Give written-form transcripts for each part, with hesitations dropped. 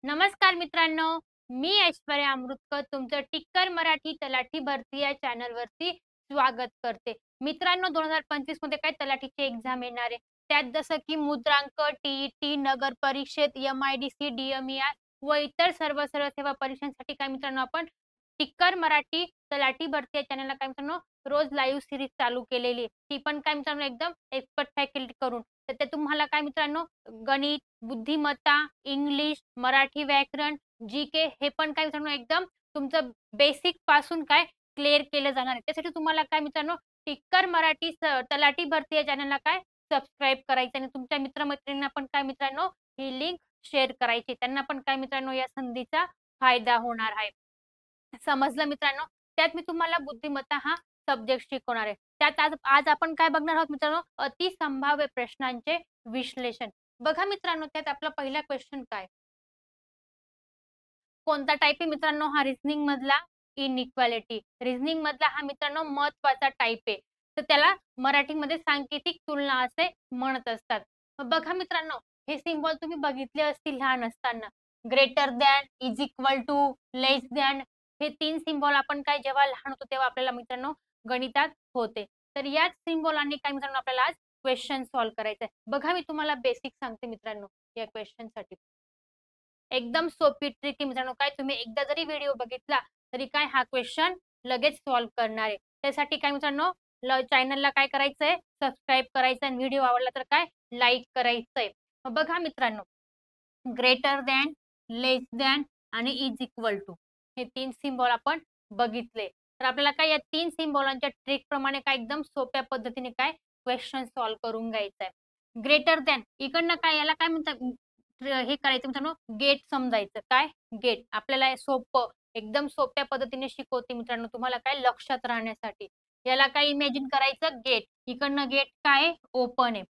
नमस्कार मित्रांनो, मी ऐश्वर्या अमृतकर तुमचं टिक्कर मराठी तलाठी भरती या चॅनलवरती स्वागत करते. मित्रांनो 2025 मध्ये काय तलाठीची एक्झाम येणार आहे. त्यात जसं की मुद्रांक, टी-ई-टी, नगर परिषद, एम-आय-डी-सी, डी-एम-ई-आर व इतर सर्व सेवा परीक्षांसाठी काय मित्रांनो आपण टिक्कर मराठी तलाठी भरती या चॅनलला काय मित्रांनो रोज लाईव्ह सीरीज चालू केलेली आहे. ती पण काय मित्रांनो एकदम एक्सपर्ट फॅकल्टी करून. तर ते तुम्हाला काय मित्रांनो गणित, बुद्धिमत्ता, इंग्लिश, मराठी व्याकरण, जी-के हे पण काय मित्रांनो एकदम तुमचं बेसिक पासून काय क्लिअर केलं जाणार आहे. त्यासाठी तुम्हाला काय मित्रांनो टिक्कर मराठी तलाठी भरती या चॅनलला काय सबस्क्राईब करायचं आणि तुमच्या मित्र-मैत्रिणींना पण काय मित्रांनो ही लिंक शेअर करायची. त्यांना पण काय मित्रांनो या संधीचा फायदा होणार आहे. समजलं मित्रांनो? त्यात मी तुम्हाला बुद्धिमत्ता हा सब्जेक्ट शिकवणार आहे. त्यात आज आज आपण काय बघणार आहोत मित्रांनो अतिसंभाव्य प्रश्नांचे विश्लेषण. बघा मित्रांनो त्यात आपला पहिला क्वेश्चन काय? कोणता टाइप आहे मित्रांनो हा रिझनिंग मधला इनइक्वालिटी. रिझनिंग मधला हा मित्रांनो महत्त्वाचा टाइप आहे. तर त्याला मराठीमध्ये सांकेतिक तुलना असे म्हणत असतात. बघा मित्रांनो हे सिम्बॉल तुम्ही बघितले असतील लहान असताना. Greater than, is equal to, less than हे 3 सिम्बॉल आपण काय जेव्हा लहान होतो तेव्हा आपल्याला मित्रांनो गणितात होते. तर याच सिम्बॉलांनी काय मित्रांनो आपल्याला आज क्वेश्चन सॉल्व्ह करायचा आहे. बघा मी तुम्हाला बेसिक सांगते मित्रांनो या क्वेश्चनसाठी. एकदम सोपी ट्रिक आहे मित्रांनो. काय तुम्ही एकदा जरी व्हिडिओ बघितला तरी काय हा क्वेश्चन लगेच सॉल्व्ह करणार आहे. त्यासाठी काय मित्रांनो चॅनलला काय करायचंय सबस्क्राईब करायचं आणि व्हिडिओ आवडला तर काय लाईक करायचंय. बघा मित्रांनो ग्रेटर दॅन, लेस दॅन आणि इज इक्वल टू हे 3 सिम्बॉल आपण बघितले. तर आपल्याला काय या 3 सिम्बॉलांच्या ट्रिक प्रमाणे काय एकदम सोप्या पद्धतीने काय क्वेश्चन सॉल्व्ह करून घ्यायचा आहे. ग्रेटर दॅन इकडनं काय याला काय म्हणतात हे करायचं मित्रांनो गेट समजायचं. काय गेट आपल्याला हे सोपं एकदम सोप्या पद्धतीने शिकवते मित्रांनो तुम्हाला काय लक्षात राहण्यासाठी. याला काय इमॅजिन करायचं गेट. इकडनं गेट काय ओपन आहे.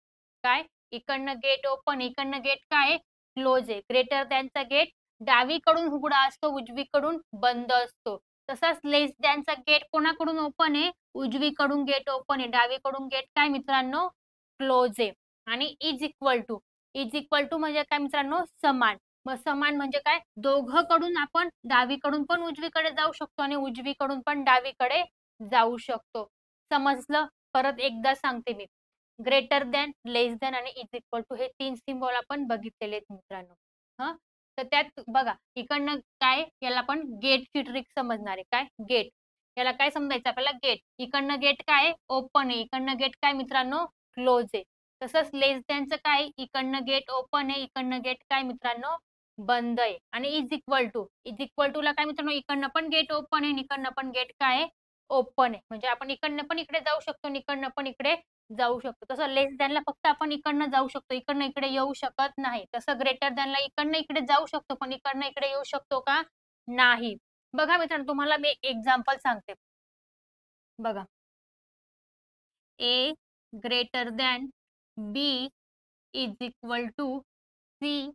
काय इकडनं गेट ओपन इकडनं गेट काय क्लोज आहे. ग्रेटर दॅनचा गेट डावीकडून उघडा असतो, उजवीकडून बंद असतो. तसाच लेस दॅनचा गेट कोणाकडून ओपन आहे? उजवीकडून गेट ओपन आहे, डावीकडून गेट काय मित्रांनो क्लोज आहे. आणि इज इक्वल टू म्हणजे काय मित्रांनो समान. मग समान म्हणजे काय दोघंकडून आपण डावीकडून पण उजवीकडे जाऊ शकतो आणि उजवीकडून पण डावीकडे जाऊ शकतो. समजलं? परत एकदा सांगते मी. ग्रेटर दॅन, लेस दॅन आणि इज इक्वल टू हे 3 सिम्बॉल आपण बघितलेले आहेत मित्रांनो. हं. तर त्यात बघा इकडनं काय याला आपण गेटची ट्रिक समजणार आहे. काय गेट. याला काय समजायचं आपल्याला गेट. इकडनं गेट काय ओपन आहे. इकडनं गेट काय मित्रांनो क्लोज आहे. तसंच लेस दॅनचं काय इकडनं गेट ओपन आहे. इकडनं गेट काय मित्रांनो बंद आहे. आणि इज इक्वल टूला काय मित्रांनो इकडनं पण गेट ओपन आहे आणि इकडनं पण गेट काय आहे ओपन आहे. म्हणजे आपण इकडनं पण इकडे जाऊ शकतो आणि इकडनं पण इकडे जाऊ शकतो. तसं लेस दॅनला फक्त आपण इकडनं जाऊ शकतो. इकडनं इकडे येऊ शकत नाही. तसं ग्रेटर दॅनला इकडनं इकडे जाऊ शकतो, पण इकडनं इकडे येऊ शकतो का? नाही. बघा मित्रांनो तुम्हाला मी एक्झाम्पल सांगते. बघा. A greater than B is equal to C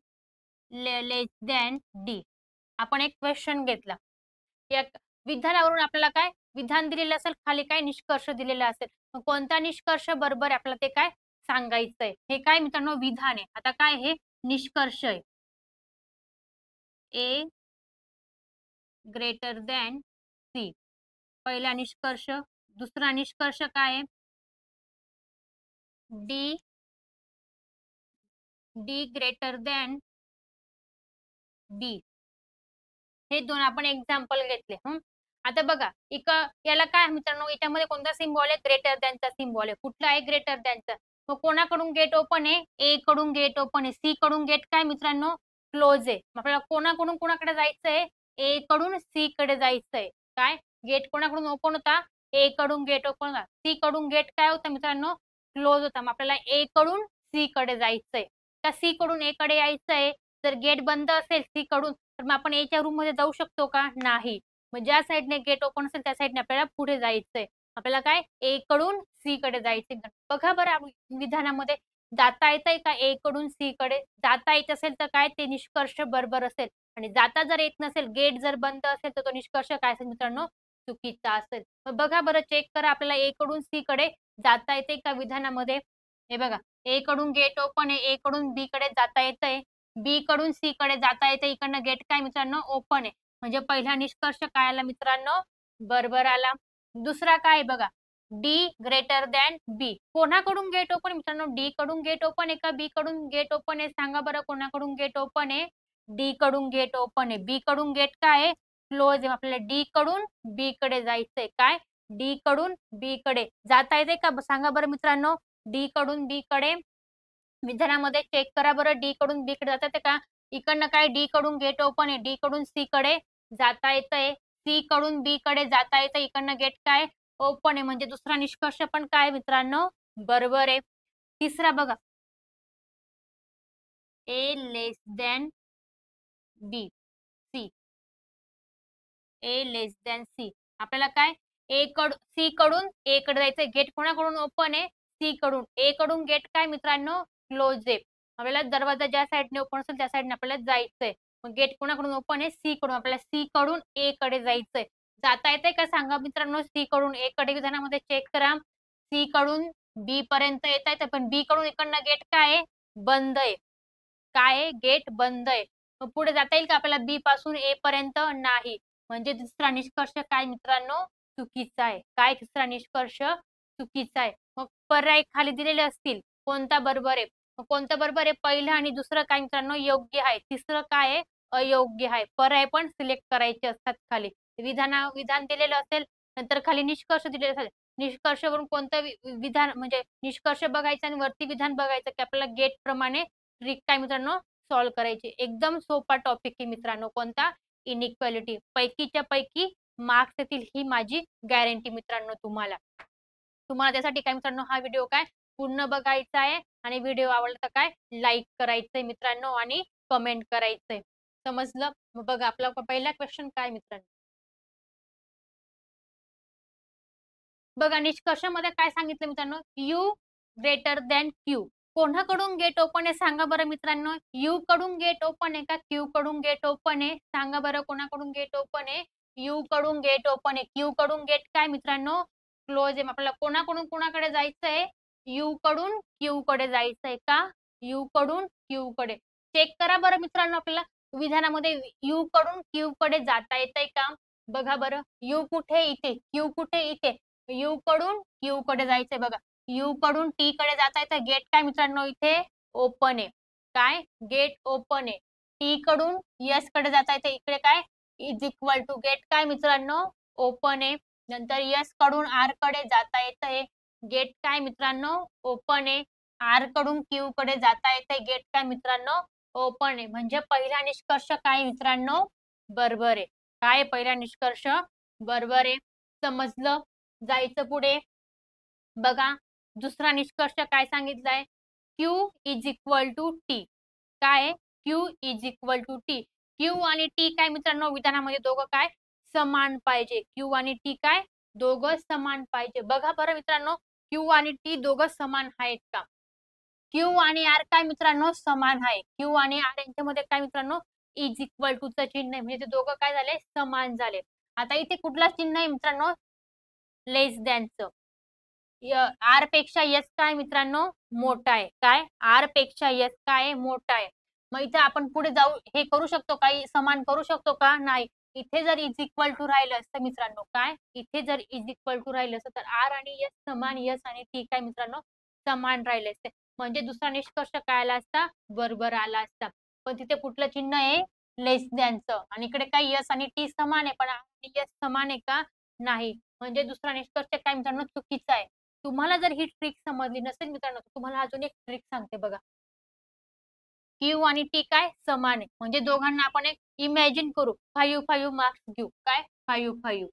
less than D. आपण एक क्वेश्चन घेतला. या विधानावरून आपल्याला काय विधान दिलेलं असेल, खाली काय निष्कर्ष दिलेला असेल. मग कोणता निष्कर्ष बरोबर आहे आपल्याला ते काय सांगायचंय. हे काय मित्रांनो विधान आहे. आता काय हे निष्कर्ष आहे. ए ग्रेटर दॅन सी पहिला निष्कर्ष. दुसरा निष्कर्ष काय आहे? डी डी ग्रेटर दॅन बी. हे 2 आपण एक्झाम्पल घेतले. आता बघा याला काय मित्रांनो याच्यामध्ये कोणता सिम्बॉल आहे? ग्रेटर दॅनचा सिम्बॉल आहे. कुठला आहे ग्रेटर दॅनचा? मग कोणाकडून गेट ओपन आहे? ए कडून गेट ओपन आहे. सी कडून गेट काय मित्रांनो क्लोज आहे. आपल्याला कोणाकडून कोणाकडे जायचंय? ए कडून सी कडे जायचंय. काय गेट कोणाकडून ओपन होता? ए कडून गेट ओपन होता. सी कडून गेट काय होता मित्रांनो क्लोज होता. मग आपल्याला ए कडून सी कडे जायचंय. का सी कडून ए कडे यायचंय. जर गेट बंद असेल सी कडून तर मग आपण एच्या रूम मध्ये जाऊ शकतो का? नाही. मग ज्या साईडने गेट ओपन असेल त्या साईडने आपल्याला पुढे जायचंय. आपल्याला काय ए कडून सी कडे जायचंय. बघा बरं विधानामध्ये जाता येतंय का ए कडून सी कडे? जाता येत असेल तर काय ते निष्कर्ष बरोबर असेल आणि जाता जर येत नसेल गेट जर बंद असेल तर तो निष्कर्ष काय असेल मित्रांनो चुकीचा असेल. मग बघा बरं चेक करा आपल्याला ए कडून सी कडे जाता येते का विधानामध्ये? हे बघा ए कडून गेट ओपन आहे. ए कडून बी कडे जाता येतंय. बी कडून सी कडे जाता येते, इकडनं गेट काय मित्रांनो ओपन आहे. म्हणजे पहिला निष्कर्ष काय आला मित्रांनो बरोबर आला. दुसरा काय आहे बघा डी ग्रेटर दॅन बी. कोणाकडून गेट ओपन मित्रांनो डी कडून गेट ओपन आहे का बी कडून गेट ओपन आहे सांगा बरं कोणाकडून गेट ओपन आहे डी कडून गेट ओपन आहे. बी कडून गेट काय आहे क्लोज आहे. आपल्याला डी कडून बी कडे जायचंय काय डी कडून बी कडे जाता येते का सांगा बरं मित्रांनो डी कडून बी कडे विधानामध्ये चेक करा बरं डी कडून बी कडे जाता येते का इकडनं काय डी कडून गेट ओपन आहे डी कडून सी कडे जाता येतंय सी कडून बी कडे जाता येतं इकडनं गेट काय ओपन आहे म्हणजे दुसरा निष्कर्ष पण काय मित्रांनो बरोबर आहे. तिसरा बघा ए लेस दॅन बी सी ए लेस दॅन सी आपल्याला काय सी कडून ए कडे जायचंय गेट कोणाकडून ओपन आहे सी कडून ए कडून गेट काय मित्रांनो क्लोज आहे. आपल्याला दरवाजा ज्या साईडने ओपन असेल त्या साईडने आपल्याला जायचंय मग गेट कोणाकडून ओपन आहे सी कडून आपल्याला सी कडून ए कडे जायचंय जाता येतंय का सांगा मित्रांनो सी कडून ए कडे विधानामध्ये चेक करा सी कडून बी पर्यंत येता येतं पण बी कडून इकडनं गेट काय आहे बंद आहे काय आहे गेट बंद आहे. मग पुढे जाता येईल का आपल्याला बी पासून ए पर्यंत नाही म्हणजे दुसरा निष्कर्ष काय मित्रांनो चुकीचा आहे. काय तिसरा निष्कर्ष चुकीचा आहे. मग पर्याय खाली दिलेले असतील कोणता बरोबर आहे मग कोणतं बरोबर आहे पहिलं आणि दुसरं काय मित्रांनो योग्य आहे तिसरं काय आहे अयोग्य आहे. पर्याय पण सिलेक्ट करायचे असतात खाली विधान दिलेलं असेल नंतर खाली निष्कर्ष दिलेले असेल निष्कर्षवरून कोणतं विधान म्हणजे निष्कर्ष बघायचं आणि वरती विधान बघायचं की आपल्याला गेट प्रमाणे ट्रिक काय मित्रांनो सॉल्व्ह करायची. एकदम सोपा टॉपिक आहे मित्रांनो कोणता इनइक्वालिटी पैकीच्या पैकी मार्क्स येतील ही माझी गॅरंटी मित्रांनो तुम्हाला त्यासाठी काय मित्रांनो हा व्हिडिओ काय पूर्ण बघायचा आहे आणि व्हिडिओ आवडला तर काय लाईक करायचंय मित्रांनो आणि कमेंट करायचंय. समजलं मग बघा आपला पहिला क्वेश्चन काय मित्रांनो बघा निष्कर्षामध्ये काय सांगितलं मित्रांनो यू ग्रेटर दॅन क्यू कोणाकडून गेट ओपन आहे सांगा बरं मित्रांनो यू कडून गेट ओपन आहे का क्यू कडून गेट ओपन आहे सांगा बरं कोणाकडून गेट ओपन आहे यू कडून गेट ओपन आहे. क्यू कडून गेट काय मित्रांनो क्लोज आहे. आपल्याला कोणाकडून कोणाकडे जायचंय यू कडून क्यू कडे जायचंय का यू कडून क्यू कडे चेक करा बरं मित्रांनो आपल्याला विधानामध्ये यू कडून क्यू कडे जाता येतंय का बघा बरं यू कुठे इथे क्यू कुठे इथे यू कडून क्यू कडे जायचंय बघा यू कडून टी कडे जाता येतं गेट काय मित्रांनो इथे ओपन आहे काय गेट ओपन आहे. टी कडून यस कडे जाता येते इकडे काय इज इक्वल टू गेट काय मित्रांनो ओपन आहे. नंतर यस कडून आर कडे जाता येतंय गेट काय मित्रांनो ओपन आहे. आर कडून क्यू कडे जाता येतंय गेट काय मित्रांनो ओपन आहे. म्हणजे पहिला निष्कर्ष काय मित्रांनो बरोबर आहे. काय पहिला निष्कर्ष बरोबर आहे. समजलं जायचं पुढे बघा दुसरा निष्कर्ष काय सांगितलाय Q is equal to T काय Q is equal to T Q आणि टी काय मित्रांनो विधानामध्ये दोघं काय समान पाहिजे क्यू आणि टी काय दोघं समान पाहिजे. बघा बरं मित्रांनो क्यू आणि टी दोघं समान आहेत का क्यू आणि आर काय मित्रांनो समान आहे. क्यू आणि आर यांच्यामध्ये काय मित्रांनो इज इक्वल टू चं चिन्ह आहे म्हणजे ते दोघं काय झाले समान झाले. आता इथे कुठला चिन्ह आहे मित्रांनो लेस दॅनचं आर पेक्षा यस काय मित्रांनो मोठा आहे काय आर पेक्षा यस काय मोठा आहे. मग इथे आपण पुढे जाऊ हे करू शकतो काही समान करू शकतो का नाही इथे जर इज इक्वल टू राहिलं असतं मित्रांनो काय इथे जर इज इक्वल टू राहिलं असतं तर आर आणि यस समान यस आणि टी काय मित्रांनो समान राहिले असते म्हणजे दुसरा निष्कर्ष काय आला असता बरोबर आला असता. पण तिथे कुठलं चिन्ह आहे लेस दॅनचं आणि इकडे काय यस आणि टी समान आहे पण आर आणि यस समान आहे का नाही म्हणजे दुसरा निष्कर्ष काय मित्रांनो चुकीचा आहे. तुम्हाला जर ही ट्रिक समजली नसेल मित्रांनो तुम्हाला अजून एक ट्रिक सांगते बघा क्यू आणि टी काय समान आहे म्हणजे दोघांना आपण एक इमॅजिन करू 5 मार्क्स घेऊ काय 5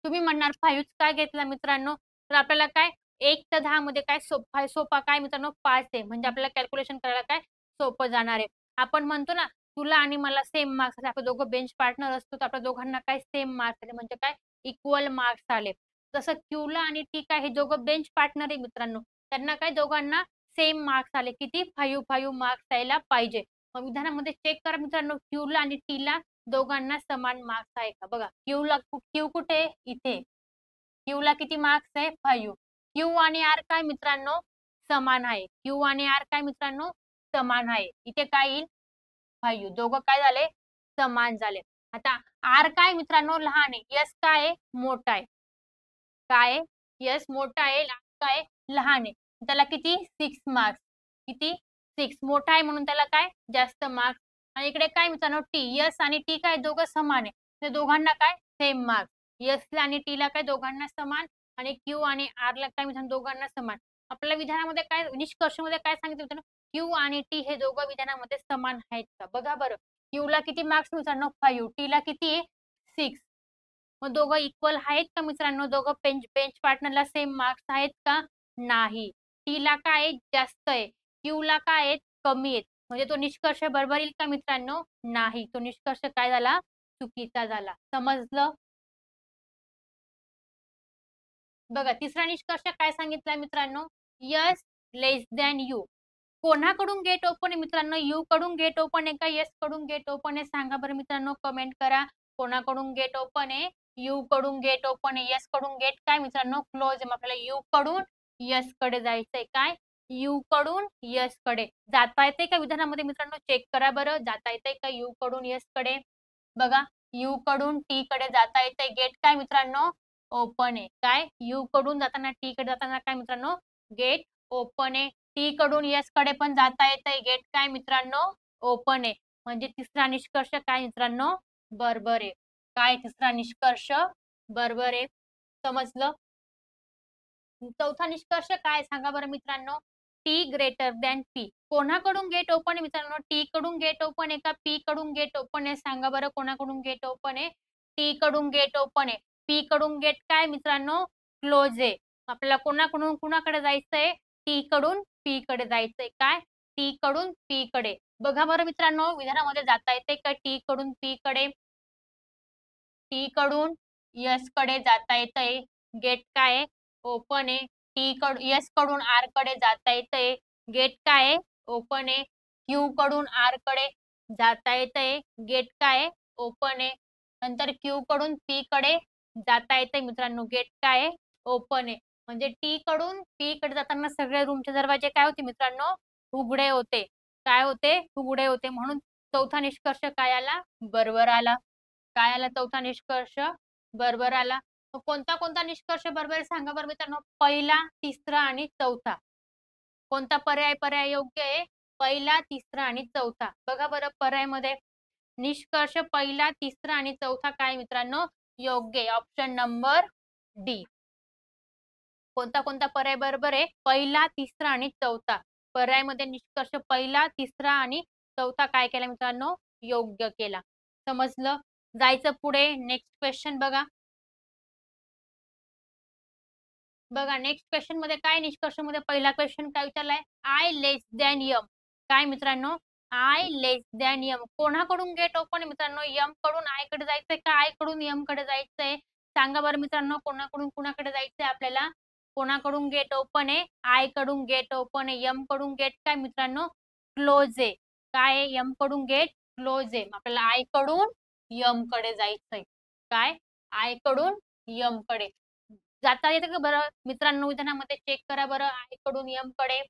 तुम्ही म्हणणार 5 काय घेतला मित्रांनो तर आपल्याला काय 1 ते 10 मध्ये काय सोपा काय मित्रांनो 5 आहे म्हणजे आपल्याला कॅल्क्युलेशन करायला काय सोपं जाणार आहे. आपण म्हणतो ना तुला आणि मला सेम मार्क्स आपण दोघं बेंच पार्टनर असतो तर आपल्या दोघांना काय सेम मार्क्स आले म्हणजे काय इक्वल मार्क्स आले. तसं क्यूला आणि टी काय हे दोघं बेंच पार्टनर आहे मित्रांनो त्यांना काय दोघांना सेम मार्क्स आले किती 5 मार्क्स यायला पाहिजे. मग विधानामध्ये चेक करा मित्रांनो क्यूला आणि टीला दोघांना समान मार्क्स आहे का बघा क्यू कुठे इथे क्यूला किती मार्क्स आहे 5 क्यू आणि आर काय मित्रांनो समान आहे क्यू आणि आर काय मित्रांनो समान आहे. इथे काय येईल 5 दोघं काय झाले समान झाले. आता आर काय मित्रांनो लहान आहे, यस काय आहे मोठा आहे. काय आहे? यस मोठा आहे, आर काय आहे? लहान आहे. त्याला किती 6 मार्क्स. किती 6 मोठा आहे म्हणून त्याला काय जास्त मार्क्स. आणि इकडे काय मित्रांनो टी यस आणि टी काय दोघं समान आहे. ते दोघांना काय सेम मार्क्स. यस आणि टी ला काय दोघांना समान आणि क्यू आणि आर ला काय मित्रांनो दोघांना समान. आपल्या विधानामध्ये काय निष्कर्षमध्ये काय सांगितलं मित्रांनो क्यू आणि टी हे दोघं विधानामध्ये समान आहेत का बघा बरं. क्यू ला किती मार्क्स मित्रांनो 5 टी ला किती आहे 6. मग दोघं इक्वल आहेत का मित्रांनो दोघं बेंच बेंच पार्टनरला सेम मार्क्स आहेत का नाही. टी ला काय आहे जास्त आहे क्यू ला काय आहेत कमी आहेत. म्हणजे तो निष्कर्ष बरोबर येईल का मित्रांनो नाही. तो निष्कर्ष काय झाला चुकीचा झाला. समजलं. बघा तिसरा निष्कर्ष काय सांगितलाय मित्रांनो यस लेस दॅन यू. कोणाकडून गेट ओपन आहे मित्रांनो यू कडून गेट ओपन आहे का यस कडून गेट ओपन आहे सांगा बरं मित्रांनो कमेंट करा. कोणाकडून गेट ओपन आहे यू कडून गेट ओपन आहे यस कडून गेट काय मित्रांनो क्लोज आहे. मग आपल्याला यू कडून यस कडे जायचंय काय यू कडून यस कडे जाता येते का विधानामध्ये मित्रांनो चेक करा बरं जाता येते का यू कडून यस कडे. बघा यू कडून टी कडे जाता येते गेट काय मित्रांनो ओपन आहे. काय यू कडून जाताना टी कडे जाताना काय मित्रांनो गेट ओपन आहे. टी कडून यस कडे पण जाता येतंय गेट काय मित्रांनो ओपन आहे. म्हणजे तिसरा निष्कर्ष काय मित्रांनो बरोबर आहे. काय तिसरा निष्कर्ष बरोबर आहे. समजलं. चौथा निष्कर्ष काय सांगा बरं मित्रांनो टी ग्रेटर दॅन पी. कोणाकडून गेट ओपन आहे मित्रांनो टी कडून गेट ओपन आहे का पी कडून गेट ओपन आहे सांगा बरं कोणाकडून गेट ओपन आहे टी कडून गेट ओपन आहे. पी कडून गेट काय मित्रांनो क्लोज आहे. आपल्याला कोणाकडून कुणाकडे जायचंय टी कडून पी कडे जायचंय काय टी कडून पी कडे. बघा बरं मित्रांनो विधानामध्ये जाता येते का टी कडून पी कडे. टी कडून यस कडे जाता येतंय गेट काय ओपन आहे. टी कडून यस कडून आर कडे जाता येतंय गेट काय ओपन आहे. क्यू कडून आर कडे जाता येतंय गेट काय ओपन आहे. नंतर क्यू कडून पी कडे जाता येतंय मित्रांनो गेट काय ओपन आहे. म्हणजे टी कडून पी कडे जाताना सगळे रूमचे दरवाजे काय होते मित्रांनो उघडे होते. काय होते उघडे होते म्हणून चौथा निष्कर्ष काय आला बरोबर आला. काय आला चौथा निष्कर्ष बरोबर आला. मग कोणता कोणता निष्कर्ष बरोबर आहे सांगा बरं मित्रांनो पहिला तिसरा आणि चौथा. कोणता पर्याय योग्य आहे पहिला तिसरा आणि चौथा. बघा बरं पर्यायमध्ये निष्कर्ष पहिला तिसरा आणि चौथा काय मित्रांनो योग्य आहे. Option number D. कोणता कोणता पर्याय बरोबर आहे पहिला तिसरा आणि चौथा. पर्यायमध्ये निष्कर्ष पहिला तिसरा आणि चौथा काय केला मित्रांनो योग्य केला. समजलं. जायचं पुढे नेक्स्ट क्वेश्चन बघा. बघा नेक्स्ट क्वेश्चन मध्ये काय निष्कर्ष मध्ये पहिला क्वेश्चन काय विचारलाय आय लेस दॅन यम. काय मित्रांनो आय लेस दॅन यम. कोणाकडून गेट ओपन आहे मित्रांनो यम कडून आय कडे जायचंय का आय कडून यम कडे जायचंय सांगा बरं मित्रांनो कोणाकडून कुणाकडे जायचंय आपल्याला. कोणाकडून गेट ओपन आहे आय कडून गेट ओपन आहे. यम कडून गेट काय मित्रांनो क्लोज आहे. काय यम कडून गेट क्लोज आहे. आपल्याला आय कडून यम कडे जायचंय. काय आय कडून यम कडे जाता येतं का बरं मित्रांनो विधानामध्ये चेक करा बरं आय कडून यम कडे.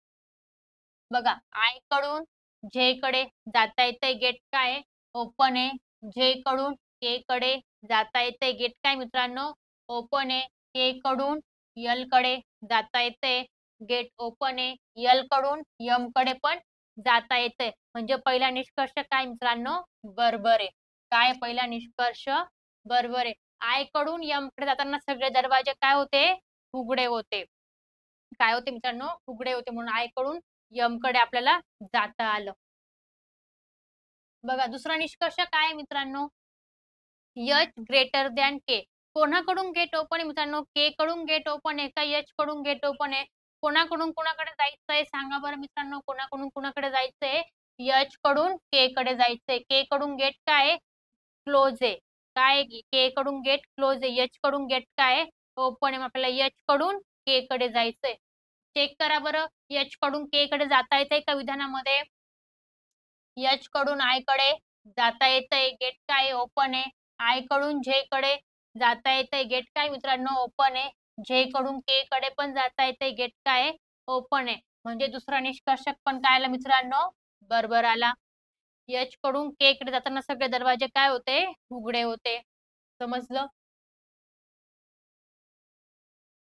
बघा आय कडून जे कडे जाता येतंय गेट काय ओपन आहे. जे कडून के कडे जाता येतंय गेट काय मित्रांनो ओपन आहे. के कडून यल कडे जाता येतंय गेट ओपन आहे. यल कडून यम कडे पण जाता येतंय. म्हणजे पहिला निष्कर्ष काय मित्रांनो बरोबर आहे. काय पहिला निष्कर्ष बरोबर आहे. आय कडून यम कडे जाताना सगळे दरवाजे काय होते उघडे होते. काय होते मित्रांनो उघडे होते म्हणून आय कडून यम कडे आपल्याला जाता आलं. बघा दुसरा निष्कर्ष काय मित्रांनो एच ग्रेटर दॅन के. कोणाकडून गेट ओपन आहे मित्रांनो के कडून गेट ओपन आहे का एच कडून गेट ओपन आहे. कोणाकडून कुणाकडे जायचंय सांगा बरं मित्रांनो कोणाकडून कुणाकडे जायचंय एच कडून के कडे जायचंय. के कडून गेट काय क्लोज आहे. काय के कडून गेट क्लोज आहे. एच कडून गेट काय ओपन आहे. आपल्याला एच कडून के कडे जायचंय. चेक करा बरं एच कडून के कडे जाता येतंय का विधानामध्ये. एच कडून आय कडे जाता येतंय गेट काय ओपन आहे. आय कडून जे कडे जाता येतंय गेट काय मित्रांनो ओपन आहे. जे कडून के कडे पण जाता येतंय गेट काय ओपन आहे. म्हणजे दुसरा निष्कर्ष पण काय आला मित्रांनो बरोबर आला. एच कडून के कडे जाताना सगळे दरवाजे काय होते? उघडे होते. समजलं?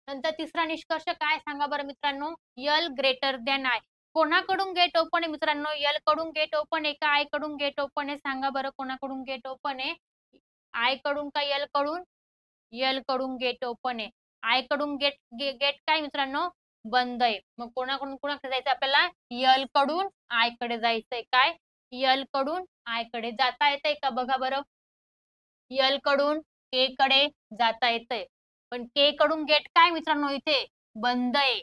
नंतर तिसरा निष्कर्ष काय सांगा बरं मित्रांनो? L greater than I. कोणाकडून गेट ओपन आहे मित्रांनो? यल कडून गेट ओपन आहे का आय कडून गेट ओपन आहे? सांगा बरं कोणाकडून गेट ओपन आहे? आय कडून का यल कडून? यल कडून गेट ओपन आहे. आय कडून गेट गेट काय मित्रांनो? बंद आहे. मग कोणाकडून कोणाकडे जायचं आपल्याला? यल कडून आय कडे जायचंय. काय? यल कडून आय कडे जाता येतंय का बघा बरं? यल कडून के कडे जाता येतंय. पण के कडून गेट काय मित्रांनो इथे? बंद आहे.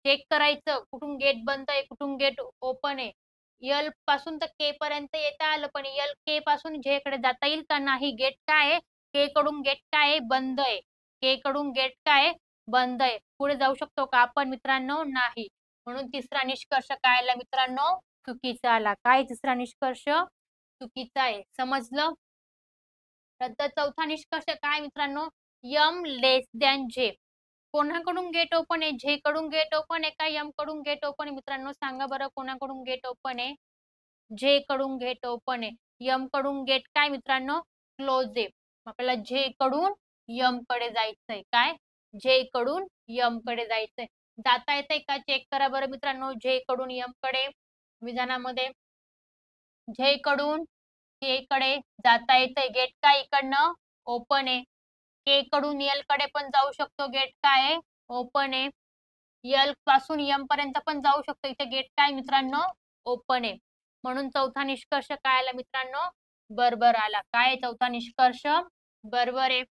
चेक करायचं कुठून गेट बंद आहे, कुठून गेट ओपन आहे. यल पासून तर के पर्यंत येता आलं, पण यल के पासून जे कडे जाता येईल का नाही? गेट काय आहे? के कडून गेट काय आहे? बंद आहे. के कडून गेट काय आहे? बंद आहे. पुढे जाऊ शकतो का आपण मित्रांनो? नाही. म्हणून तिसरा निष्कर्ष काय आला मित्रांनो? चुकीचा आला. काय तिसरा निष्कर्ष? चुकीचा आहे. समजलं? नंतर चौथा निष्कर्ष काय मित्रांनो? यम लेस दॅन जे. कोणाकडून गेट ओपन आहे? जे कडून गेट ओपन आहे का यम कडून गेट ओपन आहे मित्रांनो? सांगा बरं कोणाकडून गेट ओपन आहे? जे कडून गेट ओपन आहे. यम कडून गेट काय मित्रांनो? क्लोज आहे. आपल्याला जे कडून यम कडे जायचंय. काय? जे कडून यम कडे जायचंय. जाता येतंय का? चेक करा बरं मित्रांनो. जे कडून यम कडे विधानामध्ये जे कडून के कडे जाता येतंय. गेट काय इकडनं? ओपन आहे. के कडून यल कडे पण जाऊ शकतो. गेट काय आहे? ओपन आहे. यल पासून यम पर्यंत पण जाऊ शकतो. इथे गेट काय मित्रांनो? ओपन आहे. म्हणून चौथा निष्कर्ष काय आला मित्रांनो? बरोबर आला. काय आहे चौथा निष्कर्ष? बरोबर आहे.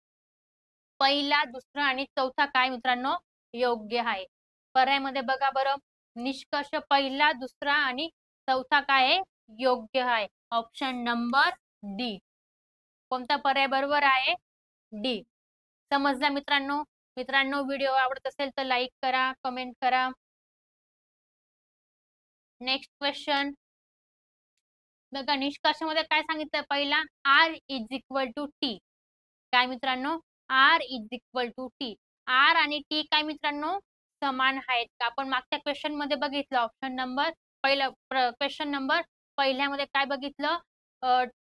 पहिला, दुसरा आणि चौथा काय मित्रांनो? योग्य आहे. पर्यायामध्ये बघा बरं. निष्कर्ष पहिला, दुसरा आणि चौथा काय आहे? योग्य आहे. Option number D. कोणता पर्याय बरोबर आहे? डी. समजला मित्रांनो? मित्रांनो व्हिडिओ आवडत असेल तर लाईक करा, कमेंट करा. Next question. बघा निष्कर्षामध्ये काय सांगितलं? पहिला R is equal to T. काय मित्रांनो? R is equal to T. R आणि टी काय मित्रांनो? समान आहेत का? आपण मागच्या क्वेश्चन मध्ये बघितलं. ऑप्शन नंबर पहिला क्वेश्चन नंबर पहिल्यामध्ये काय बघितलं?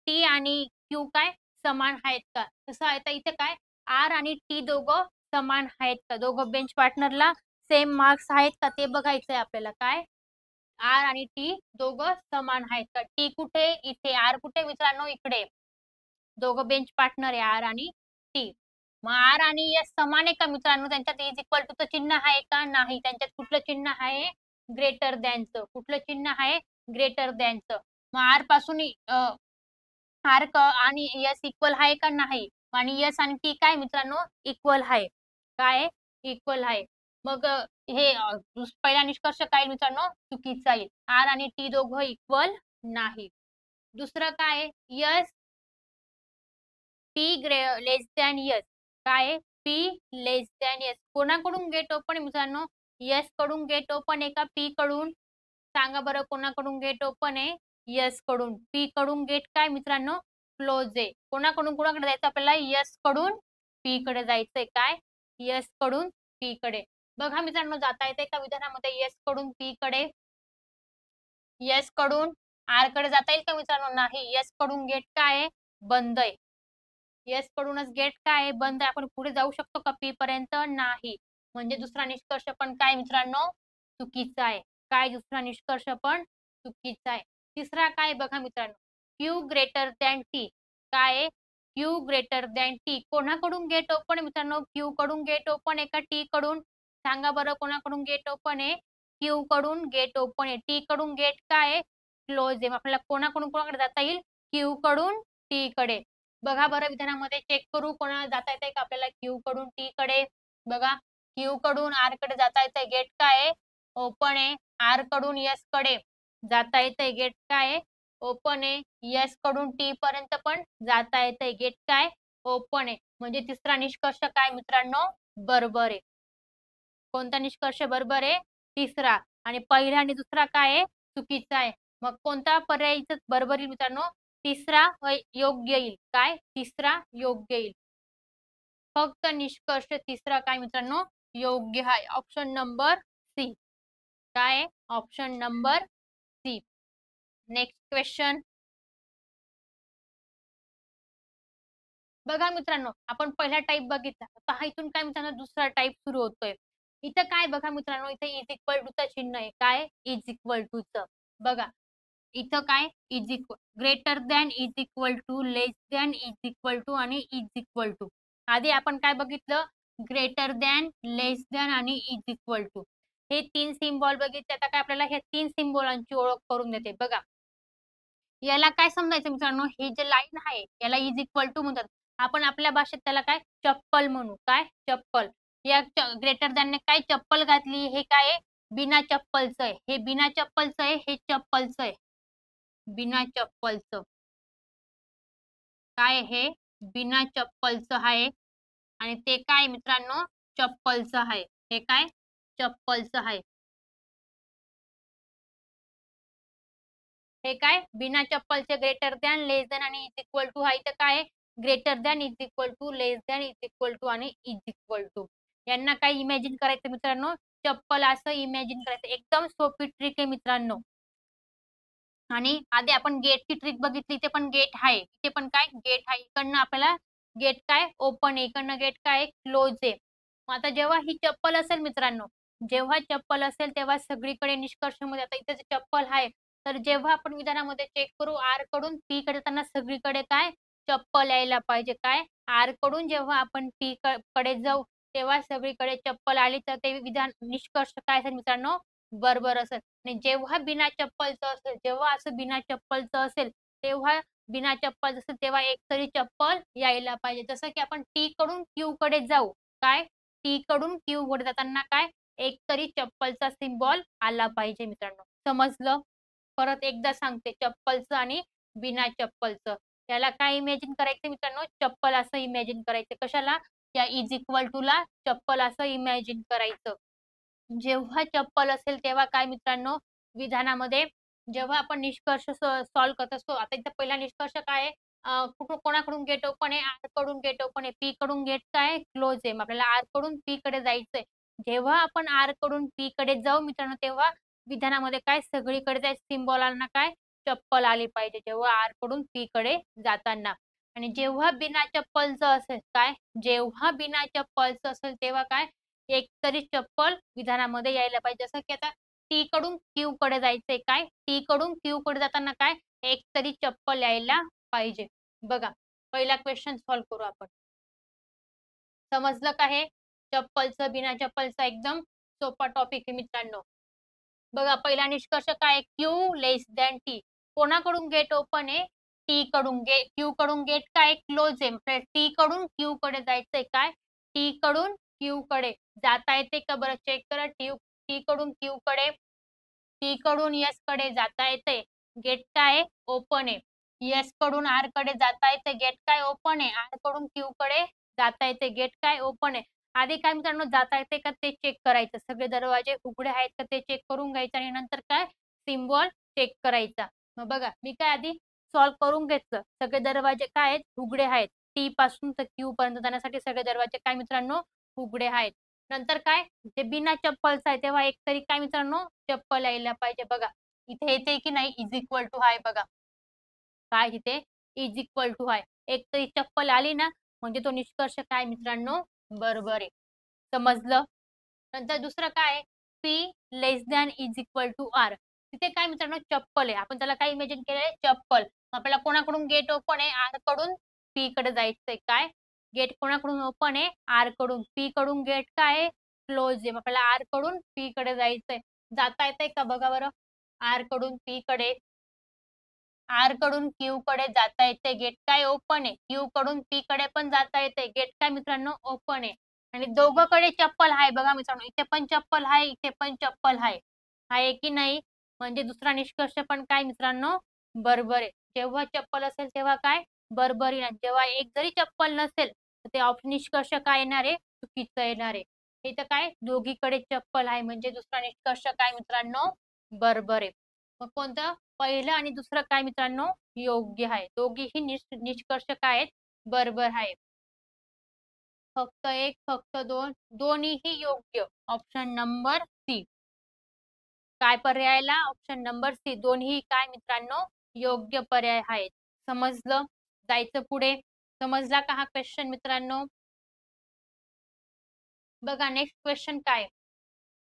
टी आणि क्यू काय समान आहेत का? तसं आहे तर इथे काय आर आणि टी दोघं समान आहेत का? दोघं बेंच पार्टनरला सेम मार्क्स आहेत का ते बघायचंय आपल्याला. काय आर आणि टी दोघं समान आहेत का? टी कुठे? इथे. आर कुठे मित्रांनो? इकडे. दोघं बेंच पार्टनर आहे आर आणि टी. मग आर आणि एस समान आहे का मित्रांनो? त्यांच्यात इज इक्वल टूचं चिन्ह आहे का? नाही. त्यांच्यात कुठलं चिन्ह आहे? ग्रेटर दॅनचं. कुठलं चिन्ह आहे? ग्रेटर दॅनचं. मग आर पासून आर आणि एस इक्वल आहे का? नाही. आणि एस आणि टी काय मित्रांनो? इक्वल आहे. काय? इक्वल आहे. मग हे पहिला निष्कर्ष काय मित्रांनो? चुकीचा येईल. आर आणि टी दोघं इक्वल नाही. दुसरं काय? S P less than S. काय? P less than S. कोणाकडून गेट ओपन आहे मित्रांनो? एस कडून गेट ओपन आहे का पी कडून? सांगा बरं कोणाकडून गेट ओपन आहे? एस कडून. पी कडून गेट काय मित्रांनो? क्लोज आहे. कोणाकडून कोणाकडे जायचं आपल्याला? एस कडून पी कडे जायचंय. काय? एस कडून पी कडे. बघा मित्रांनो जाता येते का विधानामध्ये एस कडून पी कडे? एस कडून आर कडे जाता येईल का मित्रांनो? नाही. एस कडून गेट काय आहे? बंद आहे. एस कडूनच गेट काय आहे? बंद आहे. आपण पुढे जाऊ शकतो का पी पर्यंत? नाही. म्हणजे दुसरा निष्कर्ष पण काय मित्रांनो? चुकीचा आहे. काय दुसरा निष्कर्ष पण चुकीचा आहे. तिसरा काय बघा मित्रांनो? Q greater than T. काय आहे? Q greater than T. कोणाकडून गेट ओपन आहे मित्रांनो? क्यू कडून गेट ओपन आहे का टी कडून? सांगा बरं कोणाकडून गेट ओपन आहे? क्यू कडून गेट ओपन आहे. टी कडून गेट काय आहे? क्लोज आहे. आपल्याला कोणाकडून कोणाकडे जाता येईल? क्यू कडून टी कडे. बघा बरं विधानामध्ये चेक करू कोणाला जाता येतंय का आपल्याला क्यू कडून टी कडे. बघा क्यू कडून आर कडे जाता येतंय. गेट काय आहे? ओपन आहे. आर कडून एस कडे जाता येतंय. गेट काय आहे? ओपन आहे. एस कडून टी पर्यंत पण जाता येतंय. गेट काय? ओपन आहे. म्हणजे तिसरा निष्कर्ष काय मित्रांनो? बरोबर आहे. कोणता निष्कर्ष बरोबर आहे? तिसरा. आणि पहिला आणि दुसरा काय आहे? चुकीचा आहे. मग कोणता पर्याय बरोबर येईल मित्रांनो? तिसरा योग्य येईल. काय? तिसरा योग्य येईल. फक्त निष्कर्ष तिसरा काय मित्रांनो? योग्य आहे. Option number C. काय? Option number C. Next question. बघा मित्रांनो, आपण पहिला टाइप बघितला. आता हा इथून काय मित्रांनो दुसरा टाइप सुरू होतोय. इथं काय बघा मित्रांनो, इथे इज इक्वल टू चं चिन्ह आहे. काय? इज इक्वल टू चं. बघा, इथं काय is equal, greater than, is equal to, less than, is equal to आणि इज इक्वल टू. आधी आपण काय बघितलं? ग्रेटर दॅन, लेस दॅन आणि इज इक्वल टू. हे 3 सिम्बॉल बघितले. आता काय आपल्याला ह्या 3 सिम्बॉलांची ओळख करून देते. बघा, याला काय समजायचं मित्रांनो, हे जे लाईन आहे याला इज इक्वल टू म्हणतात. आपण आपल्या भाषेत त्याला काय चप्पल म्हणू. काय? चप्पल. या ग्रेटर दॅनने काय चप्पल घातली, हे काय आहे? बिना चप्पलचं आहे. हे बिना चप्पलचं आहे, हे चप्पलचं आहे. बिना चप्पलचं. काय हे? बिना चप्पलचं आहे. आणि ते काय मित्रांनो? चप्पलचं आहे. हे काय? चप्पलचं आहे. हे काय? बिना चप्पलचे ग्रेटर दॅन, लेस दॅन आणि इज इक्वल टू. हा इथं काय आहे? Greater than, is equal to, less than, is equal to आणि इज इक्वल टू. यांना काय इमॅजिन करायचं मित्रांनो? चप्पल असं इमॅजिन करायचं. एकदम सोपी ट्रिक आहे मित्रांनो. आणि आधी आपण गेटची ट्रिक बघितली. इथे पण गेट आहे. इथे पण काय गेट आहे. इकडनं आपल्याला गेट काय ओपन आहे. इकडनं गेट काय क्लोज आहे. मग आता जेव्हा ही चप्पल असेल मित्रांनो, जेव्हा चप्पल असेल तेव्हा सगळीकडे निष्कर्षामध्ये आता इथे चप्पल आहे. तर जेव्हा आपण विधानामध्ये चेक करू आर कडून पी कडे जाताना सगळीकडे काय चप्पल यायला पाहिजे. काय? आर कडून जेव्हा आपण पी कडे जाऊ तेव्हा सगळीकडे चप्पल आली तर ते विधान निष्कर्ष काय असेल मित्रांनो? बरोबर असेल. आणि जेव्हा बिना चप्पलचं असेल, जेव्हा असं बिना चप्पलचं असेल, तेव्हा बिना चप्पल असेल तेव्हा एक तरी चप्पल यायला पाहिजे. जसं की आपण टी कडून क्यू कडे जाऊ. काय? टी कडून क्यू कडे जाताना काय एक तरी चप्पलचा सिम्बॉल आला पाहिजे मित्रांनो. समजलं? परत एकदा सांगते, चप्पलचं आणि बिना चप्पलचं. त्याला काय इमॅजिन करायचं मित्रांनो? चप्पल असं इमॅजिन करायचं. कशाला? या इज इक्वल टू ला चप्पल असं इमॅजिन करायचं. जेव्हा चप्पल असेल तेव्हा काय मित्रांनो? विधानामध्ये जेव्हा आपण निष्कर्ष सॉल्व्ह करत असतो. आता इथं पहिला निष्कर्ष काय आहे? कुठून कोणाकडून गेट ओपन आहे? आर कडून गेट ओपन आहे. पी कडून गेट काय क्लोज आहे. मग आपल्याला आर कडून पी कडे जायचंय. जेव्हा आपण आर कडून पी कडे जाऊ मित्रांनो, तेव्हा विधानामध्ये काय सगळीकडे त्या सिम्बॉलांना काय चप्पल आली पाहिजे. जेव्हा आर कडून पी कडे जाताना. आणि जेव्हा बिना चप्पलचं असेल काय? जेव्हा बिना चप्पलचं असेल तेव्हा काय एक तरी चप्पल विधानामध्ये यायला पाहिजे. जसं की आता टी कडून क्यू कडे जायचंय. काय? टी कडून क्यू कडे जाताना काय एक तरी चप्पल यायला पाहिजे. बघा, पहिला क्वेश्चन सॉल्व्ह करू आपण. समजलं का हे? चप्पलचं बिना चप्पलचं एकदम सोपा टॉपिक आहे मित्रांनो. बघा, पहिला निष्कर्ष काय क्यू लेस दॅन टी. कोणाकडून गेट ओपन आहे? टी कडून. क्यू कडून गेट काय क्लोज आहे. टी कडून क्यू कडे जायचंय. काय? टी कडून क्यू कडे जाता येते का बरं चेक करा. टी कडून क्यू कडे, टी कडून एस कडे जाता येते. गेट काय ओपन आहे. एस कडून आर कडे जाता येते. गेट काय ओपन आहे. आर कडून क्यू कडे जाता येते. गेट काय ओपन आहे. आधी काय मित्रांनो जाता येते का ते चेक करायचं. सगळे दरवाजे उघडे आहेत का ते चेक करून घ्यायचं आणि नंतर काय सिम्बॉल चेक करायचा. मग बघा, मी काय आधी सॉल्व्ह करून घेतलं. सगळे दरवाजे काय आहेत? उघडे आहेत. टी पासून तर क्यू पर्यंत जाण्यासाठी सगळे दरवाजे काय मित्रांनो उघडे आहेत. नंतर काय ते बिना चप्पलचं आहे तेव्हा एक तरी काय मित्रांनो चप्पल यायला पाहिजे. बघा, इथे येते की नाही इज इक्वल टू हाय. बघा काय इथे इज इक्वल टू हाय. एक तरी चप्पल आली ना म्हणजे तो निष्कर्ष काय मित्रांनो बरोबर आहे. समजलं? नंतर दुसरं काय P less than is equal to R. तिथे काय मित्रांनो चप्पल आहे. आपण त्याला काय इमॅजिन केलंय चप्पल. आपल्याला कोणाकडून गेट ओपन आहे? आर कडून पी कडे जायचंय. काय गेट कोणाकडून ओपन आहे? आर कडून. पी कडून गेट काय आहे क्लोज आहे. मग आपल्याला आर कडून पी कडे जायचंय. जाता येतंय का बघा बरं? आर कडून पी कडे, आर कडून क्यू कडे जाता येते. गेट काय ओपन आहे. क्यू कडून पी कडे पण जाता येते. गेट काय मित्रांनो ओपन आहे. आणि दोघंकडे चप्पल आहे. बघा मित्रांनो, इथे पण चप्पल आहे, इथे पण चप्पल आहे. आहे की नाही? म्हणजे दुसरा निष्कर्ष पण काय मित्रांनो बरोबर आहे. जेव्हा चप्पल असेल तेव्हा काय बरोबर येणार. जेव्हा एक जरी चप्पल नसेल तर ते निष्कर्ष काय येणार आहे? चुकीचं येणार आहे. इथं काय दोघीकडे चप्पल आहे म्हणजे दुसरा निष्कर्ष काय मित्रांनो बरोबर आहे. मग कोणतं? पहिलं आणि दुसरं काय मित्रांनो योग्य आहे. दोघीही निष्कर्ष काय आहेत? बरोबर आहे. फक्त एक, फक्त दोन, दोन्हीही योग्य. Option number C. काय पर्यायला? ऑप्शन नंबर सी दोन्ही काय मित्रांनो योग्य पर्याय आहेत. समजलं? जायचं पुढे. समजला का हा क्वेश्चन मित्रांनो? बघा नेक्स्ट क्वेश्चन काय?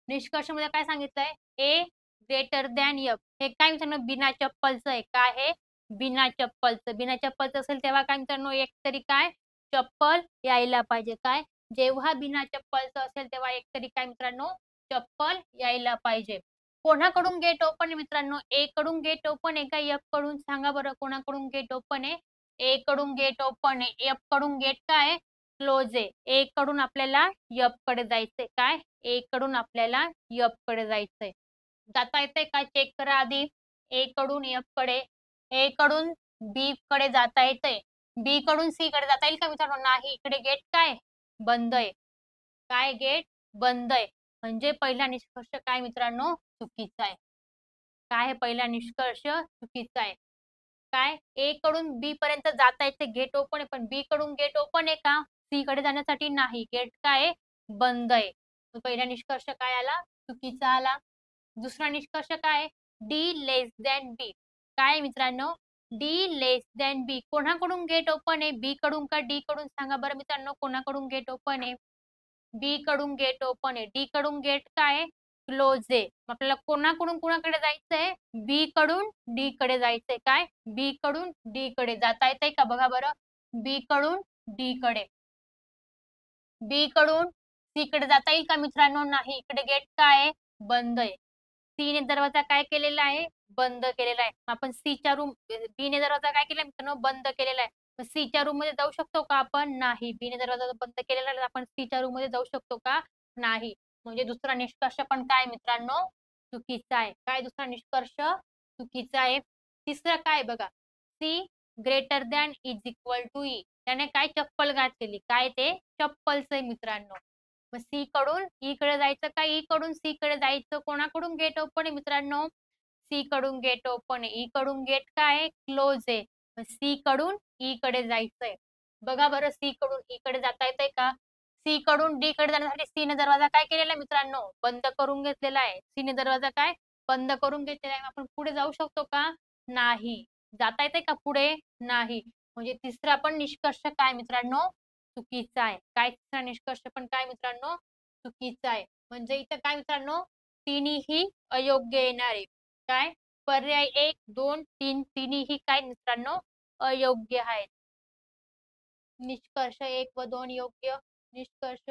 निष्कर्षमध्ये काय सांगितलंय? ए ग्रेटर दॅन एफ. हे काय मित्रांनो बिना चप्पलचं आहे. काय आहे? बिना चप्पलचं. बिना चप्पलचं असेल तेव्हा काय मित्रांनो एक तरी काय चप्पल यायला पाहिजे. काय? जेव्हा बिना चप्पलचं असेल तेव्हा एक तरी काय मित्रांनो चप्पल यायला पाहिजे. कोणाकडून गेट ओपन आहे मित्रांनो? ए कडून गेट ओपन आहे का एफ कडून? सांगा बरं कोणाकडून गेट ओपन आहे? ए कडून गेट ओपन आहे. एफ कडून गेट काय क्लोज आहे. ए कडून आपल्याला एफ कडे जायचंय. काय? ए कडून आपल्याला एफ कडे जायचंय. जाता येतंय का? चेक करा आधी. ए कडून एफ कडे. ए कडून बी कडे जाता येतंय. बी कडून सी कडे जाता येईल का मित्रांनो? नाही. इकडे गेट काय बंद आहे. काय गेट बंद आहे. म्हणजे पहिला निष्कर्ष काय मित्रांनो चुकीचा आहे. काय आहे पहिला निष्कर्ष चुकीचा आहे. काय ए कडून बी पर्यंत जाता येते गेट ओपन आहे पण बी कडून गेट ओपन आहे का? सी कडे जाण्यासाठी नाही. गेट काय आहे? बंद आहे. पहिला निष्कर्ष काय आला? चुकीचा आला. दुसरा निष्कर्ष काय? डी लेस दॅन बी. काय मित्रांनो? डी लेस दॅन बी. कोणाकडून गेट ओपन आहे? बी कडून का डी कडून? सांगा बरं मित्रांनो कोणाकडून गेट ओपन आहे? बी कडून गेट ओपन आहे. डी कडून गेट काय क्लोज आहे. आपल्याला कोणाकडून कोणाकडे जायचंय? बी कडून डी कडे जायचंय. काय? बी कडून डी कडे जाता येतंय का बघा बरं? बी कडून डी कडे. बी कडून सी कडे जाता येईल का मित्रांनो? नाही. इकडे गेट काय आहे? बंद आहे. सी ने दरवाजा काय केलेला आहे? बंद केलेला आहे. आपण सीच्या रूम बी ने दरवाजा काय केलाय मित्रांनो? बंद केलेला आहे. सीच्या रूम मध्ये जाऊ शकतो का आपण? नाही. बी ने दरवाजा बंद केलेला आहे आपण सीच्या रूम मध्ये जाऊ शकतो का? नाही. म्हणजे दुसरा निष्कर्ष पण काय मित्रांनो चुकीचा आहे. काय दुसरा निष्कर्ष चुकीचा आहे. तिसरा काय बघा C greater than is equal to E. त्याने काय चप्पल घातलेली. काय ते चप्पलच आहे मित्रांनो. मग सी कडून ई कडे जायचं का ई कडून सी कडे जायचं? कोणाकडून गेट ओपन आहे मित्रांनो? सी कडून गेट ओपन आहे. ई कडून गेट काय आहे? क्लोज आहे. मग सी कडून ई कडे जायचंय. बघा बरं सी कडून ई कडे जाता येतंय का? सी कडून डी कडे जाण्यासाठी सी ने दरवाजा काय केलेला आहे मित्रांनो? बंद करून घेतलेला आहे. सी ने दरवाजा काय बंद करून घेतलेला आहे. आपण पुढे जाऊ शकतो का? नाही. जाता येते का पुढे? नाही. म्हणजे तिसरा पण निष्कर्ष काय मित्रांनो चुकीचा आहे. काय तिसरा निष्कर्ष पण काय मित्रांनो चुकीचा आहे. म्हणजे इथं काय मित्रांनो तिन्ही अयोग्य येणार आहे. काय पर्याय 1, 2, 3 तिन्ही काय मित्रांनो अयोग्य आहेत. निष्कर्ष 1 व 2 योग्य. निष्कर्ष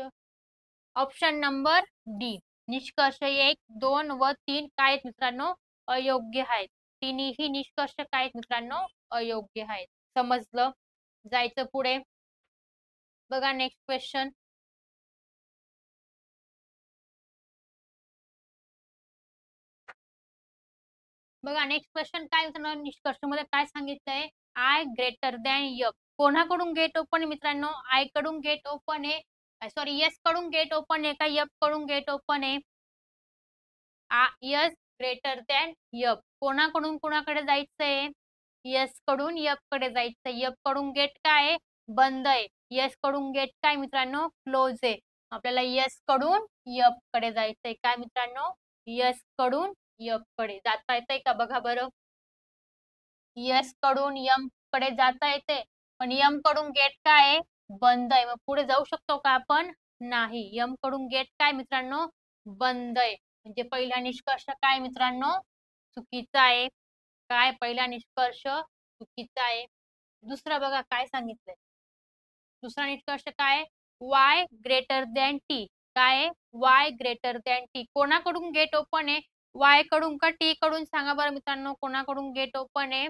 ऑप्शन नंबर डी. निष्कर्ष 1, 2 व 3 काय आहेत मित्रांनो अयोग्य आहेत. तिन्ही निष्कर्ष काय आहेत मित्रांनो अयोग्य आहेत. समजलं? जायचं पुढे. बघा नेक्स्ट क्वेश्चन. बघा नेक्स्ट क्वेश्चन काय मित्रांनो निष्कर्षमध्ये काय सांगितलंय? I greater than F. कोणाकडून गेट ओपन आहे मित्रांनो? आय कडून गेट ओपन आहे. सॉरी एस कडून गेट ओपन आहे का एफ कडून गेट ओपन आहे? S greater than F. कोणाकडून कोणाकडे जायचंय? एस कडून एफ कडे जायचंय. एफ कडून गेट काय आहे? बंद आहे. एस कडून गेट काय मित्रांनो क्लोज आहे. आपल्याला एस कडून एफ कडे जायचंय. काय मित्रांनो एस कडून एफ कडे जाता येतंय का बघा बरं? एस कडून एम कडे जाता येते पण एम कडून गेट काय आहे? बंद आहे. मग पुढे जाऊ शकतो का आपण? नाही. एम कडून गेट काय मित्रांनो बंद आहे. म्हणजे पहिला निष्कर्ष काय मित्रांनो चुकीचा आहे. काय पहिला निष्कर्ष चुकीचा आहे. दुसरा बघा काय सांगितलंय. दुसरा निष्कर्ष काय वाय ग्रेटर दॅन टी. काय वाय ग्रेटर दॅन टी. कोणाकडून गेट ओपन आहे? वाय कडून का टी कडून? सांगा बरं मित्रांनो कोणाकडून गेट ओपन आहे?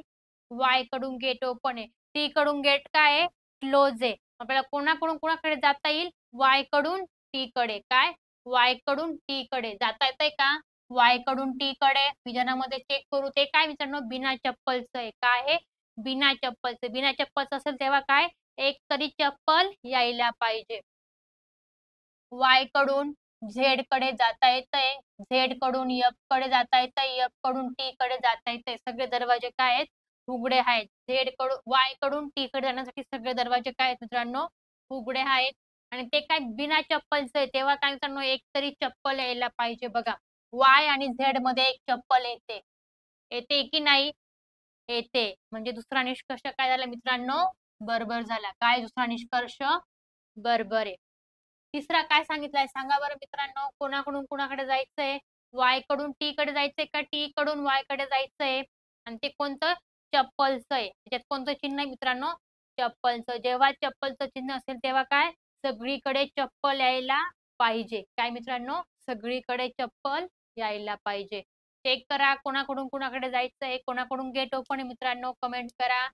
वाय कडून गेट ओपन आहे. टी कडून गेट काय आहे? क्लोज आहे. आपल्याला कोणाकडून कोणाकडे जाता येईल? वाय कडून टी कडे. काय वाय कडून टी कडे जाता येतंय का? वाय कडून टी कडे विधानामध्ये चेक करू. ते काय मित्रांनो बिना चप्पलचं आहे. काय आहे? बिना चप्पलचं. बिना चप्पलचं असेल तेव्हा काय एक तरी चप्पल यायला पाहिजे. वाय कडून झेड कडे जाता येतंय. झेड कडून एफ कडे जाता येतंय. एफ कडून टी कडे जाता येतंय. सगळे दरवाजे काय आहेत? उघडे आहेत. झेड कडून वाय कडून टी कडे जाण्यासाठी सगळे दरवाजे काय आहेत मित्रांनो? उघडे आहेत. आणि ते काय बिना चप्पलचं आहे तेव्हा काय मित्रांनो एक तरी चप्पल यायला पाहिजे बघा. वाय आणि झेड मध्ये एक चप्पल येते, येते की नाही? येते. म्हणजे दुसरा निष्कर्ष काय झाला मित्रांनो? बरोबर झाला. काय दुसरा निष्कर्ष? बरोबर आहे. तिसरा काय सांगितलाय सांगा बरं मित्रांनो? कोणाकडून कुणाकडे जायचंय? वाय कडून टी कडे जायचंय का टी कडून वाय कडे जायचंय? आणि ते कोणतं? चप्पलचं आहे. त्याच्यात कोणतं चिन्ह आहे मित्रांनो? चप्पलचं. जेव्हा चप्पलचं चिन्ह असेल तेव्हा काय? सगळीकडे चप्पल यायला पाहिजे. काय मित्रांनो? सगळीकडे चप्पल यायला पाहिजे. चेक करा कोणाकडून कुणाकडे जायचंय, कोणाकडून गेट ओपन आहे मित्रांनो, कमेंट करा.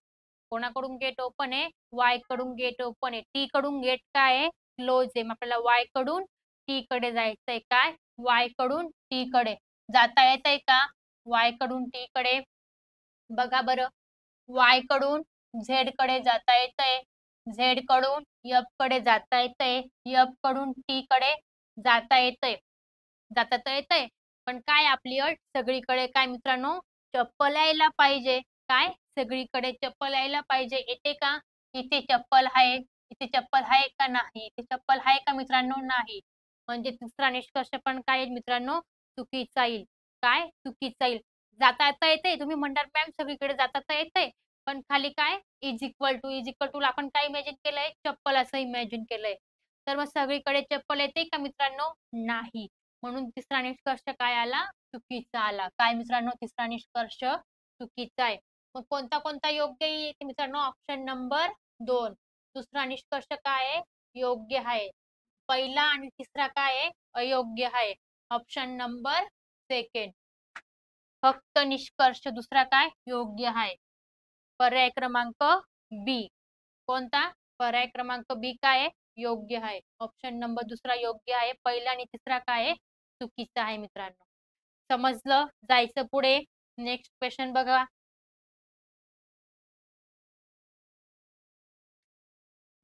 कोणाकडून गेट ओपन आहे? वाय कडून गेट ओपन आहे. टी कडून गेट काय आहे? क्लोज आहे. मग आपल्याला वाय कडून टी कडे जायचंय. काय? वाय कडून टी कडे जाता येतंय का? वाय कडून टी कडे बघा बरं. वाय कडून झेड कडे जाता येतंय, झेड कडून एफ कडे जाता येतंय, एफ कडून टी कडे जाता येतंय. जाता तर येतंय, पण काय आपली अट? सगळीकडे काय मित्रांनो? चप्पल यायला पाहिजे. काय? सगळीकडे चप्पल यायला पाहिजे. येते का? इथे चप्पल आहे, इथे चप्पल आहे का नाही? इथे चप्पल आहे का मित्रांनो? नाही. म्हणजे तिसरा निष्कर्ष पण काय आहे मित्रांनो? चुकीचा येईल. काय? चुकीचा येईल. जाता येता येते. तुम्ही म्हणणार मॅम सगळीकडे जाता तर येते, पण खाली काय? इज इक्वल टू आपण काय इमॅजिन केलंय? चप्पल असं इमॅजिन केलंय. तर मग सगळीकडे चप्पल येते का मित्रांनो? नाही. म्हणून तिसरा निष्कर्ष काय आला? चुकीचा आला. काय मित्रांनो? तिसरा निष्कर्ष चुकीचा आहे. मग कोणता कोणता योग्य येते मित्रांनो? Option number 2. दुसरा निष्कर्ष काय आहे? योग्य आहे. पहिला आणि तिसरा काय आहे? अयोग्य आहे. Option number 2. फक्त निष्कर्ष दुसरा काय? योग्य आहे. पर्याय क्रमांक बी. कोणता? पर्याय क्रमांक बी काय आहे? योग्य आहे. ऑप्शन नंबर दुसरा योग्य आहे. पहिला आणि तिसरा काय आहे? चुकीचा आहे मित्रांनो. समजलं? जायचं पुढे. नेक्स्ट क्वेश्चन बघा.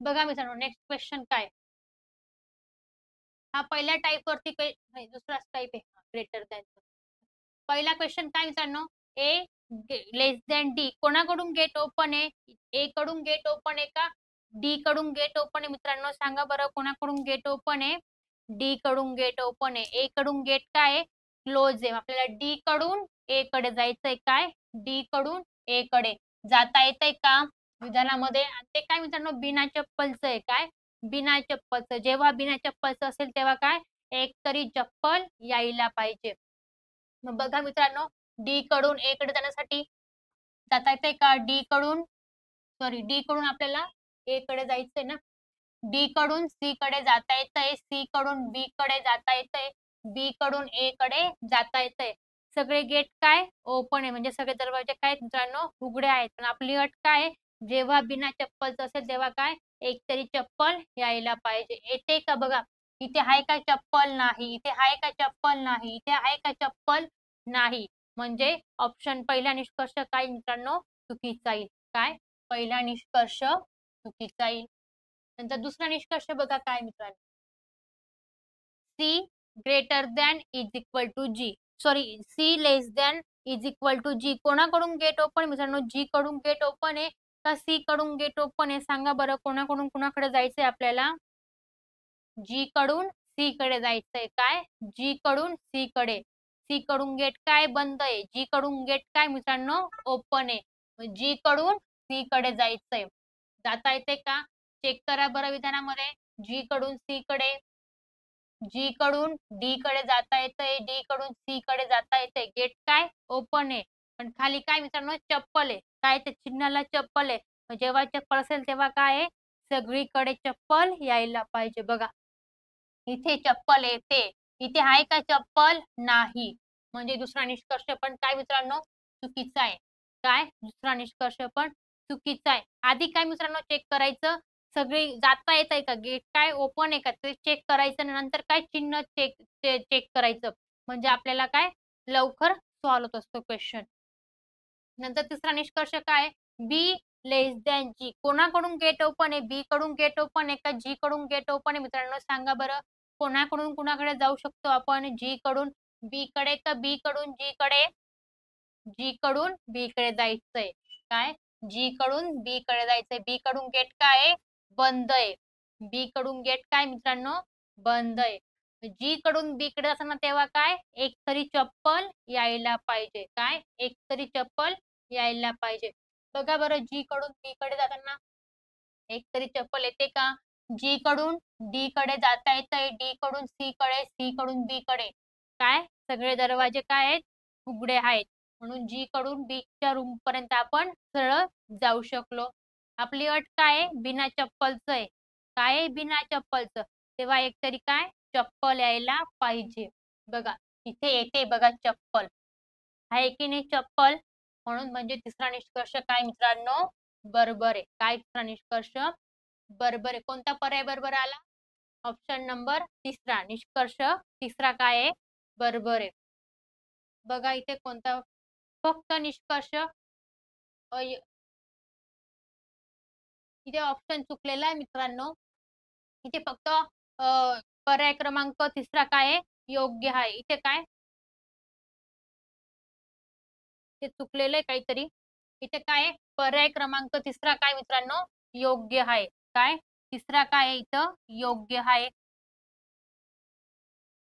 बघा मित्रांनो नेक्स्ट क्वेश्चन काय? हा पहिल्या टाईप वरती नाही दुसराच टाईप आहे ग्रेटर दॅन. पहिला क्वेश्चन काय मित्रांनो? ए लेस दॅन डी कोणाकडून गेट ओपन आहे? ए कडून गेट ओपन आहे का डी कडून गेट ओपन आहे मित्रांनो? सांगा बरं कोणाकडून गेट ओपन आहे? डी कडून गेट ओपन आहे. ए कडून गेट काय आहे? क्लोज आहे. आपल्याला डी कडून ए कडे जायचंय. काय? डी कडून ए कडे जाता येतंय का विधानामध्ये? आणि ते काय मित्रांनो बिना चप्पलचं आहे. काय? बिना चप्पलचं. जेव्हा बिना चप्पलचं असेल तेव्हा काय? एक तरी चप्पल यायला पाहिजे. मग बघा मित्रांनो डी कडून ए कडे जाण्यासाठी जाता येतंय का? डी कडून आपल्याला ए कडे जायचंय ना. डी कडून सी कडे जाता येतंय, सी कडून बी कडे जाता येतंय, बी कडून ए कडे जाता येतंय. सगळे गेट काय? ओपन आहे. म्हणजे सगळे दरवाजे काय आहेत मित्रांनो? उघडे आहेत. पण आपली अट काय आहे? जेव्हा बिना चप्पलचं असेल तेव्हा काय? एक तरी चप्पल यायला पाहिजे. येते का बघा? इथे आहे का चप्पल? नाही. इथे आहे का चप्पल? नाही. इथे आहे का चप्पल? नाही. म्हणजे ऑप्शन पहिला निष्कर्ष काय मित्रांनो? चुकीचा येईल. काय? पहिला निष्कर्ष चुकीचा येईल. नंतर दुसरा निष्कर्ष बघा काय मित्रांनो? C greater than is equal to G. Sorry C less than is equal to G. कोणाकडून गेट ओपन मित्रांनो? जी कडून गेट ओपन आहे का सी कडून गेट ओपन आहे? सांगा बरं कोणाकडून कुणाकडे जायचंय आपल्याला? जी कडून सी कडे जायचंय. काय? जी कडून सी कडे. सी कडून गेट काय? बंद आहे. जी कडून गेट काय मित्रांनो? ओपन आहे. जी कडून सी कडे जायचंय. जाता येते का? चेक करा बरं विधानामध्ये. जी कडून सी कडे, जी कडून डी कडे जाता येतंय, डी कडून सी कडे जाता येतंय. गेट काय? ओपन आहे. पण खाली काय मित्रांनो? चप्पल आहे. काय त्या चिन्हाला चप्पल आहे. मग जेव्हा चप्पल असेल तेव्हा काय आहे? सगळीकडे चप्पल यायला पाहिजे. बघा इथे चप्पल येते. इथे आहे का चप्पल? नाही. म्हणजे दुसरा निष्कर्ष पण काय मित्रांनो? चुकीचा आहे. काय? दुसरा निष्कर्ष पण चुकीचा आहे. आधी काय मित्रांनो चेक करायचं? सगळी जाता येत आहे का? गेट काय ओपन आहे का? ते चेक करायचं आणि नंतर काय चिन्ह चेक करायचं. म्हणजे आपल्याला काय लवकर सॉल्व्ह होत असतो क्वेश्चन. नंतर तिसरा निष्कर्ष काय? बी लेस दॅन जी. कोणाकडून गेट ओपन आहे? बी कडून गेट ओपन आहे का जी कडून गेट ओपन आहे मित्रांनो? सांगा बरं. कोणाकडून कुणाकडे जाऊ शकतो आपण? जी कडून बी कडे का बी कडून जी कडे? जी कडून बी कडे जायचंय. काय? जी कडून बी कडे जायचंय. बी कडून गेट काय आहे? बंद आहे. बी कडून गेट काय मित्रांनो? बंद आहे. जी कडून बी कडे जाताना तेव्हा काय एक तरी चप्पल यायला पाहिजे. काय एक तरी चप्पल यायला पाहिजे. बघा बरं जी कडून बी कडे जाताना एक तरी चप्पल येते का? जी कडून डी कडे जाता येतंय, डी कडून सी कडे, सी कडून बी कडे. काय सगळे दरवाजे काय आहेत? उघडे आहेत. म्हणून जी कडून बी च्या रूम पर्यंत आपण सरळ जाऊ शकलो. आपली अट काय आहे? बिना चप्पलचं आहे. काय आहे? बिना चप्पलचं. तेव्हा एकतरी काय चप्पल यायला पाहिजे. बघा इथे येते बघा चप्पल. आहे की नाही चप्पल? म्हणून म्हणजे तिसरा निष्कर्ष काय मित्रांनो? बरोबर आहे. काय तिसरा निष्कर्ष? बरोबर आहे. कोणता पर्याय बरोबर आला? ऑप्शन नंबर तिसरा. निष्कर्ष तिसरा काय आहे? बरोबर आहे. बघा इथे कोणता फक्त निष्कर्ष इथे ऑप्शन चुकलेला आहे मित्रांनो. इथे फक्त पर्याय क्रमांक तिसरा काय आहे? योग्य आहे. इथे काय ते चुकलेलं आहे काहीतरी. इथे काय आहे? पर्याय क्रमांक तिसरा काय मित्रांनो? योग्य आहे. काय? तिसरा काय आहे इथं? योग्य आहे.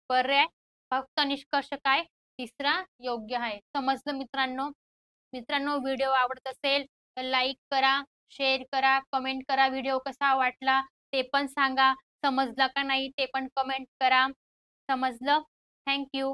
पर्याय फक्त निष्कर्ष काय? तिसरा योग्य आहे. समजलं मित्रांनो? मित्रांनो व्हिडिओ आवडत असेल तर लाईक करा, शेअर करा, कमेंट करा. व्हिडिओ कसा वाटला ते पण सांगा. समजला का नाही ते पण कमेंट करा. समजलं? Thank you.